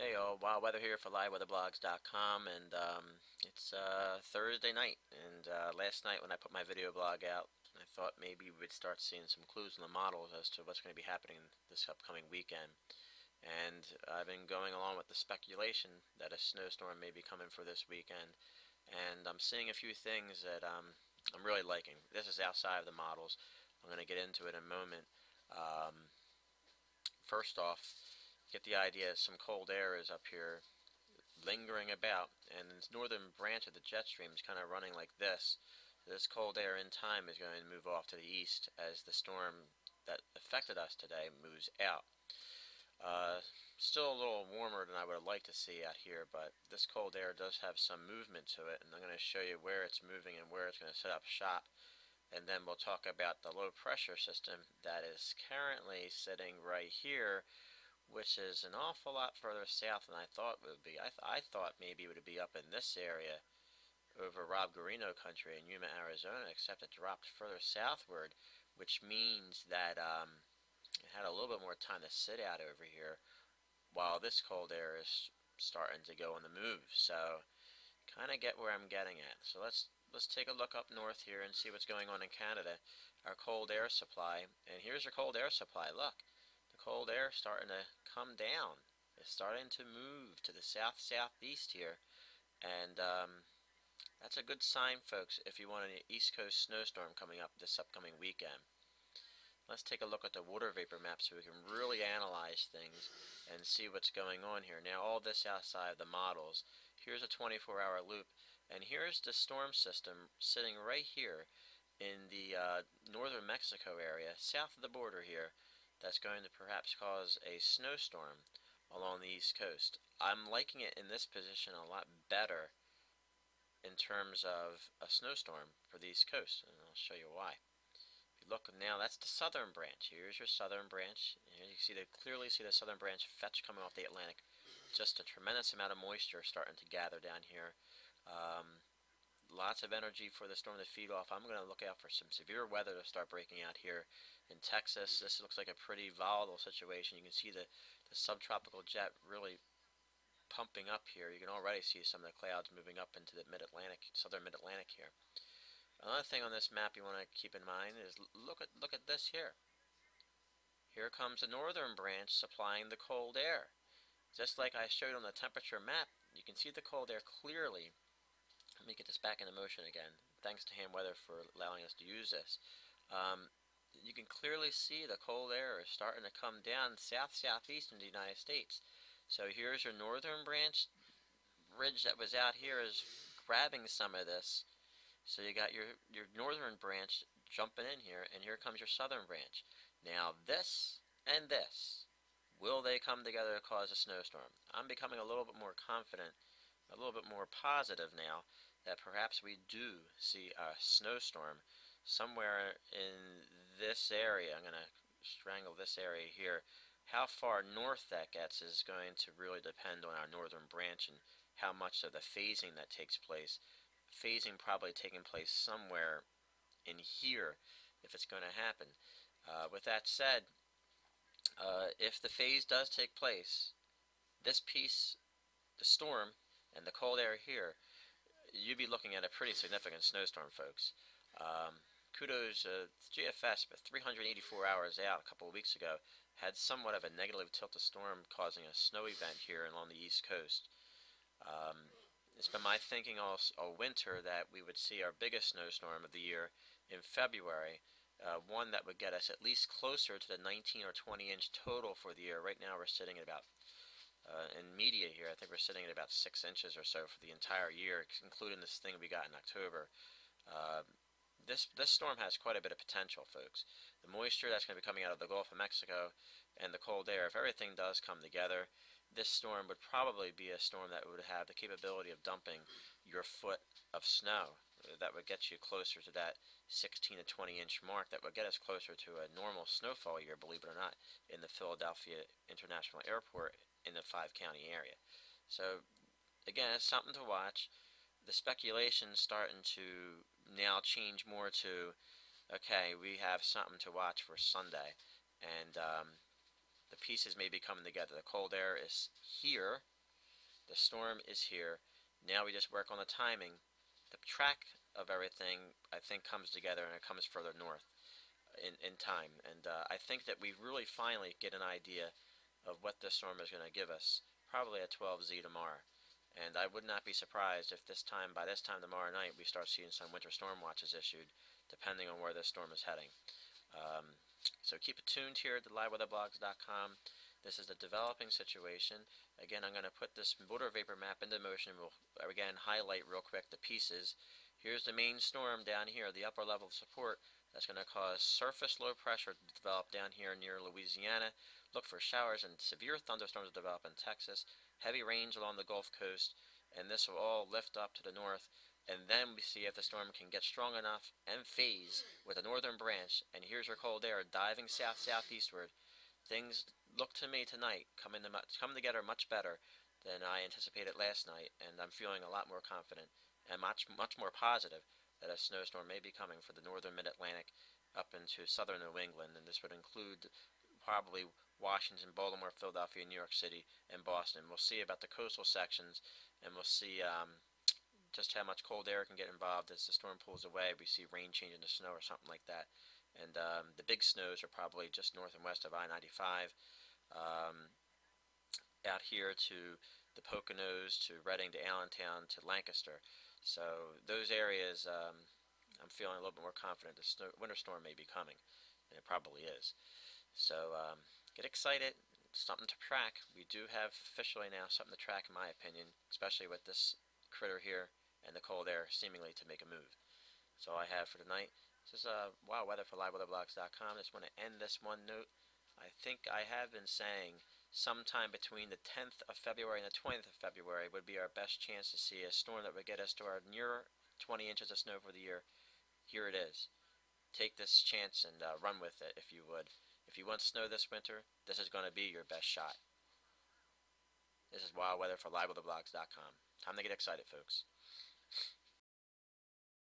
Hey all, wild weather here for liveweatherblogs.com, and it's Thursday night. And last night when I put my video blog out, I thought maybe we would start seeing some clues in the models as to what's going to be happening this upcoming weekend. And I've been going along with the speculation that a snowstorm may be coming for this weekend, and I'm seeing a few things that I'm really liking. This is outside of the models. I'm going to get into it in a moment. Um, First off, get the idea some cold air is up here lingering about, and this northern branch of the jet stream is kind of running like this. This cold air in time is going to move off to the east as the storm that affected us today moves out. Uh, Still a little warmer than I would have liked to see out here, but this cold air does have some movement to it, and I'm going to show you where it's moving and where it's going to set up shop. And then we'll talk about the low pressure system that is currently sitting right here, which is an awful lot further south than I thought it would be. I thought maybe it would be up in this area over Rob Guarino country in Yuma, Arizona, except it dropped further southward, which means that it had a little bit more time to sit out over here while this cold air is starting to go on the move. So kind of get where I'm getting at. So let's take a look up north here and see what's going on in Canada. Our cold air supply, and here's your cold air supply. Look, the cold air starting to come down. It's starting to move to the south-southeast here, and that's a good sign, folks, if you want an East Coast snowstorm coming up this upcoming weekend. Let's take a look at the water vapor map so we can really analyze things and see what's going on here. Now, all this outside of the models. Here's a 24-hour loop, and here's the storm system sitting right here in the northern Mexico area, south of the border here, that's going to perhaps cause a snowstorm along the east coast. I'm liking it in this position a lot better in terms of a snowstorm for the east coast, and I'll show you why. If you look now, that's the southern branch. Here's your southern branch. Here you see clearly see the southern branch fetch coming off the Atlantic. Just a tremendous amount of moisture starting to gather down here. Um, Lots of energy for the storm to feed off. I'm going to look out for some severe weather to start breaking out here in Texas. This looks like a pretty volatile situation. You can see the subtropical jet really pumping up here. You can already see some of the clouds moving up into the mid-Atlantic, southern mid-Atlantic here. Another thing on this map you want to keep in mind is look at this here. Here comes the northern branch supplying the cold air. Just like I showed on the temperature map, you can see the cold air clearly. Let me get this back into motion again. Thanks to Ham Weather for allowing us to use this. You can clearly see the cold air is starting to come down south-southeast in the United States. So here's your northern branch ridge that was out here is grabbing some of this. So you got your northern branch jumping in here, and here comes your southern branch. Now this and this, will they come together to cause a snowstorm? I'm becoming a little bit more confident, a little bit more positive now that perhaps we do see a snowstorm somewhere in this area. I'm going to strangle this area here. How far north that gets is going to really depend on our northern branch and how much of the phasing that takes place. Phasing probably taking place somewhere in here if it's going to happen. With that said, if the phase does take place, this piece, the storm, and the cold air here, you'd be looking at a pretty significant snowstorm, folks. Kudos, GFS, but 384 hours out a couple of weeks ago, had somewhat of a negative tilted storm causing a snow event here along the east coast. It's been my thinking all winter that we would see our biggest snowstorm of the year in February, one that would get us at least closer to the 19 or 20 inch total for the year. Right now we're sitting at about, in media here, I think we're sitting at about 6 inches or so for the entire year, including this thing we got in October. This storm has quite a bit of potential, folks. The moisture that's going to be coming out of the Gulf of Mexico and the cold air, if everything does come together, this storm would probably be a storm that would have the capability of dumping your foot of snow. That would get you closer to that 16 to 20 inch mark. That would get us closer to a normal snowfall year, believe it or not, in the Philadelphia International Airport in the 5-county area. So, again, it's something to watch. The speculation's starting to now change more to, okay, we have something to watch for Sunday. And The pieces may be coming together. The cold air is here. The storm is here. Now we just work on the timing. The track of everything, I think, comes together and it comes further north in time. And I think that we really finally get an idea of what this storm is going to give us, probably at 12Z tomorrow. And I would not be surprised if by this time tomorrow night, we start seeing some winter storm watches issued, depending on where this storm is heading. Um, so keep it tuned here at liveweatherblogs.com. This is a developing situation. Again, I'm going to put this water vapor map into motion. We'll again highlight real quick the pieces. Here's the main storm down here, the upper level of support. That's going to cause surface low pressure to develop down here near Louisiana. Look for showers and severe thunderstorms to develop in Texas. Heavy rains along the Gulf Coast, and this will all lift up to the north. And then we see if the storm can get strong enough and phase with the northern branch. And here's your cold air diving south-southeastward. Things look to me tonight coming together much better than I anticipated last night, and I'm feeling a lot more confident and much more positive that a snowstorm may be coming for the northern mid-Atlantic up into southern New England, and this would include probably Washington, Baltimore, Philadelphia, New York City, and Boston. We'll see about the coastal sections, and we'll see just how much cold air can get involved as the storm pulls away. We see rain change into snow or something like that. And the big snows are probably just north and west of I-95, out here to the Poconos, to Reading, to Allentown, to Lancaster. So those areas, I'm feeling a little bit more confident the winter storm may be coming, and it probably is. So get excited. It's something to track. We do have officially now something to track, in my opinion, especially with this critter here and the cold air seemingly to make a move. That's all I have for tonight. This is wild weather for liveweatherblogs.com. I just want to end this one note. I think I have been saying sometime between the 10th of February and the 20th of February would be our best chance to see a storm that would get us to our near 20 inches of snow for the year. Here it is. Take this chance and run with it if you would. If you want snow this winter, this is going to be your best shot. This is wild weather for liveweatherblogs.com. Time to get excited, folks.